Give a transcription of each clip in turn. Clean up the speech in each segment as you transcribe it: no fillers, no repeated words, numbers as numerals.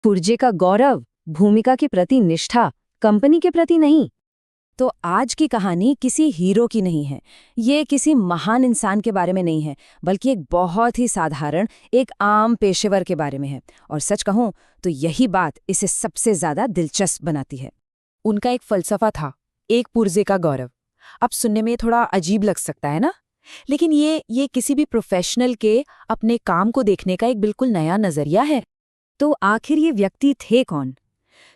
पुर्जे का गौरव, भूमिका के प्रति निष्ठा, कंपनी के प्रति नहीं। तो आज की कहानी किसी हीरो की नहीं है, ये किसी महान इंसान के बारे में नहीं है, बल्कि एक बहुत ही साधारण, एक आम पेशेवर के बारे में है। और सच कहूं तो यही बात इसे सबसे ज्यादा दिलचस्प बनाती है। उनका एक फलसफा था, एक पुर्जे का गौरव। अब सुनने में थोड़ा अजीब लग सकता है ना, लेकिन ये किसी भी प्रोफेशनल के अपने काम को देखने का एक बिल्कुल नया नजरिया है। तो आखिर ये व्यक्ति थे कौन?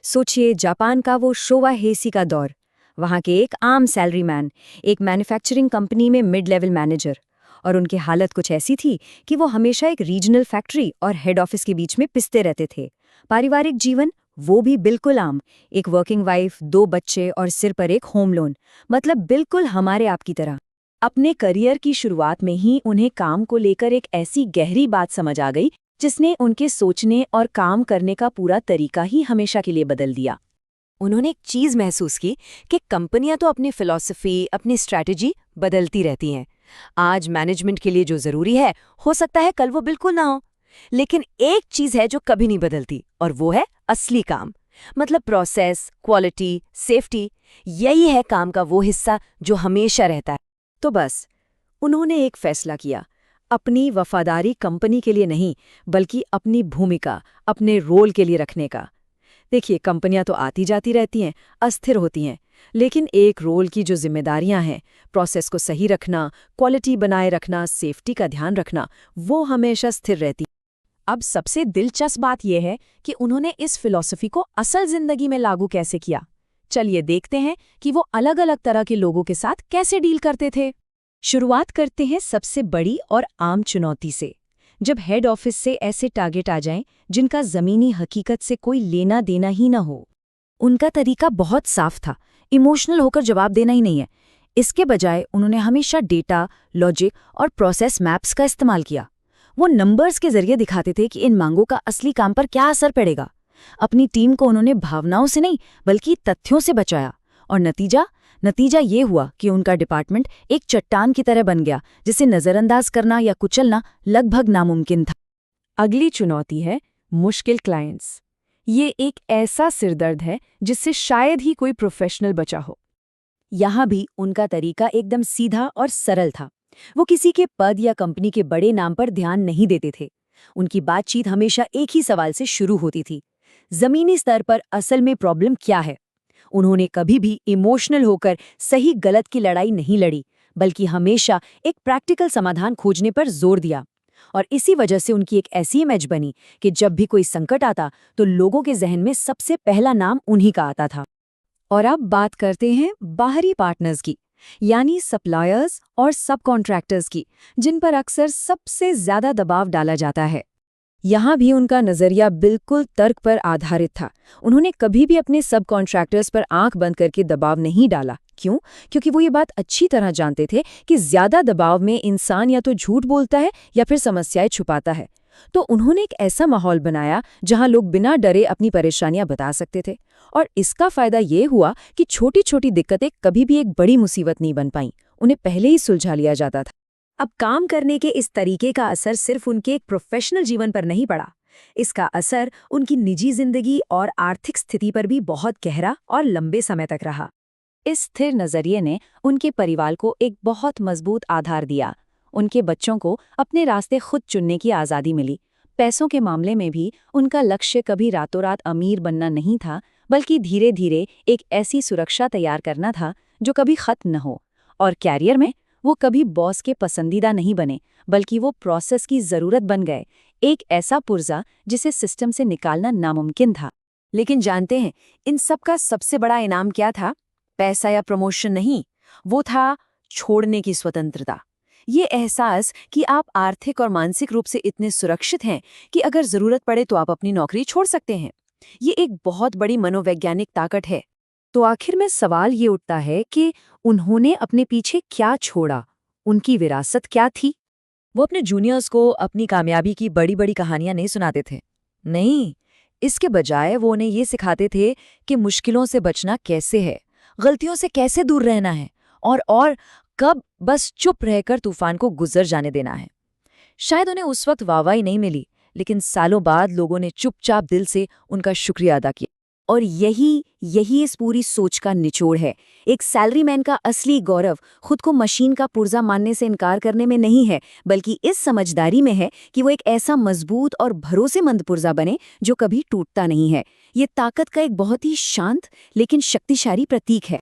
सोचिए, जापान का वो शोवा हेसी का दौर, वहाँ के एक आम सैलरीमैन, एक मैन्युफैक्चरिंग कंपनी में मिड लेवल मैनेजर। और उनकी हालत कुछ ऐसी थी कि वो हमेशा एक रीजनल फैक्ट्री और हेड ऑफिस के बीच में पिसते रहते थे। पारिवारिक जीवन वो भी बिल्कुल आम, एक वर्किंग वाइफ, 2 बच्चे और सिर पर एक होम लोन। मतलब बिल्कुल हमारे आपकी तरह। अपने करियर की शुरुआत में ही उन्हें काम को लेकर एक ऐसी गहरी बात समझ आ गई जिसने उनके सोचने और काम करने का पूरा तरीका ही हमेशा के लिए बदल दिया। उन्होंने एक चीज महसूस की कि कंपनियां तो अपनी फिलॉसफी, अपनी स्ट्रैटेजी बदलती रहती हैं। आज मैनेजमेंट के लिए जो जरूरी है, हो सकता है कल वो बिल्कुल ना हो। लेकिन एक चीज है जो कभी नहीं बदलती, और वो है असली काम। मतलब प्रोसेस, क्वालिटी, सेफ्टी। यही है काम का वो हिस्सा जो हमेशा रहता है। तो बस उन्होंने एक फैसला किया, अपनी वफादारी कंपनी के लिए नहीं, बल्कि अपनी भूमिका, अपने रोल के लिए रखने का। देखिए, कंपनियां तो आती जाती रहती हैं, अस्थिर होती हैं, लेकिन एक रोल की जो जिम्मेदारियां हैं, प्रोसेस को सही रखना, क्वालिटी बनाए रखना, सेफ्टी का ध्यान रखना, वो हमेशा स्थिर रहती। अब सबसे दिलचस्प बात यह है कि उन्होंने इस फिलॉसफी को असल जिंदगी में लागू कैसे किया। चलिए देखते हैं कि वो अलग अलग तरह के लोगों के साथ कैसे डील करते थे। शुरुआत करते हैं सबसे बड़ी और आम चुनौती से। जब हेड ऑफिस से ऐसे टारगेट आ जाएं जिनका जमीनी हकीकत से कोई लेना देना ही ना हो। उनका तरीका बहुत साफ था, इमोशनल होकर जवाब देना ही नहीं है। इसके बजाय उन्होंने हमेशा डेटा, लॉजिक और प्रोसेस मैप्स का इस्तेमाल किया। वो नंबर्स के जरिए दिखाते थे कि इन मांगों का असली काम पर क्या असर पड़ेगा। अपनी टीम को उन्होंने भावनाओं से नहीं, बल्कि तथ्यों से बचाया। और नतीजा ये हुआ कि उनका डिपार्टमेंट एक चट्टान की तरह बन गया, जिसे नजरअंदाज करना या कुचलना लगभग नामुमकिन था। अगली चुनौती है मुश्किल क्लाइंट्स। ये एक ऐसा सिरदर्द है जिससे शायद ही कोई प्रोफेशनल बचा हो। यहाँ भी उनका तरीका एकदम सीधा और सरल था। वो किसी के पद या कंपनी के बड़े नाम पर ध्यान नहीं देते थे। उनकी बातचीत हमेशा एक ही सवाल से शुरू होती थी, जमीनी स्तर पर असल में प्रॉब्लम क्या है। उन्होंने कभी भी इमोशनल होकर सही गलत की लड़ाई नहीं लड़ी, बल्कि हमेशा एक प्रैक्टिकल समाधान खोजने पर जोर दिया। और इसी वजह से उनकी एक ऐसी इमेज बनी कि जब भी कोई संकट आता तो लोगों के जहन में सबसे पहला नाम उन्हीं का आता था। और अब बात करते हैं बाहरी पार्टनर्स की, यानी सप्लायर्स और सब कॉन्ट्रैक्टर्स की, जिन पर अक्सर सबसे ज्यादा दबाव डाला जाता है। यहाँ भी उनका नजरिया बिल्कुल तर्क पर आधारित था। उन्होंने कभी भी अपने सब कॉन्ट्रैक्टर्स पर आंख बंद करके दबाव नहीं डाला। क्यों? क्योंकि वो ये बात अच्छी तरह जानते थे कि ज्यादा दबाव में इंसान या तो झूठ बोलता है या फिर समस्याएं छुपाता है। तो उन्होंने एक ऐसा माहौल बनाया जहां लोग बिना डरे अपनी परेशानियां बता सकते थे। और इसका फायदा ये हुआ कि छोटी छोटी दिक्कतें कभी भी एक बड़ी मुसीबत नहीं बन पाईं, उन्हें पहले ही सुलझा लिया जाता था। अब काम करने के इस तरीके का असर सिर्फ उनके एक प्रोफेशनल जीवन पर नहीं पड़ा, इसका असर उनकी निजी जिंदगी और आर्थिक स्थिति पर भी बहुत गहरा और लंबे समय तक रहा। इस स्थिर नजरिए ने उनके परिवार को एक बहुत मजबूत आधार दिया। उनके बच्चों को अपने रास्ते खुद चुनने की आज़ादी मिली। पैसों के मामले में भी उनका लक्ष्य कभी रातों रात अमीर बनना नहीं था, बल्कि धीरे धीरे एक ऐसी सुरक्षा तैयार करना था जो कभी खत्म न हो। और कैरियर में वो कभी बॉस के पसंदीदा नहीं बने, बल्कि वो प्रोसेस की जरूरत बन गए, एक ऐसा पुर्जा जिसे सिस्टम से निकालना नामुमकिन था। लेकिन जानते हैं, इन सब का सबसे बड़ा इनाम क्या था? पैसा या प्रमोशन नहीं, वो था छोड़ने की स्वतंत्रता। ये एहसास कि आप आर्थिक और मानसिक रूप से इतने सुरक्षित हैं कि अगर जरूरत पड़े तो आप अपनी नौकरी छोड़ सकते हैं। ये एक बहुत बड़ी मनोवैज्ञानिक ताकत है। तो आखिर में सवाल ये उठता है कि उन्होंने अपने पीछे क्या छोड़ा, उनकी विरासत क्या थी? वो अपने जूनियर्स को अपनी कामयाबी की बड़ी बड़ी कहानियां नहीं सुनाते थे। नहीं, इसके बजाय वो उन्हें ये सिखाते थे कि मुश्किलों से बचना कैसे है, गलतियों से कैसे दूर रहना है, और कब बस चुप रहकर तूफान को गुजर जाने देना है। शायद उन्हें उस वक्त वाहवाही नहीं मिली, लेकिन सालों बाद लोगों ने चुपचाप दिल से उनका शुक्रिया अदा किया। और यही यही इस पूरी सोच का निचोड़ है। एक सैलरीमैन का असली गौरव खुद को मशीन का पुर्जा मानने से इनकार करने में नहीं है, बल्कि इस समझदारी में है कि वो एक ऐसा मजबूत और भरोसेमंद पुर्जा बने जो कभी टूटता नहीं है। ये ताकत का एक बहुत ही शांत लेकिन शक्तिशाली प्रतीक है।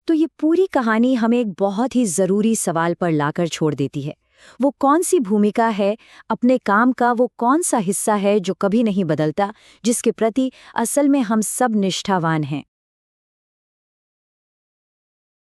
तो ये पूरी कहानी हमें एक बहुत ही ज़रूरी सवाल पर लाकर छोड़ देती है। वो कौन सी भूमिका है, अपने काम का वो कौन सा हिस्सा है जो कभी नहीं बदलता, जिसके प्रति असल में हम सब निष्ठावान हैं।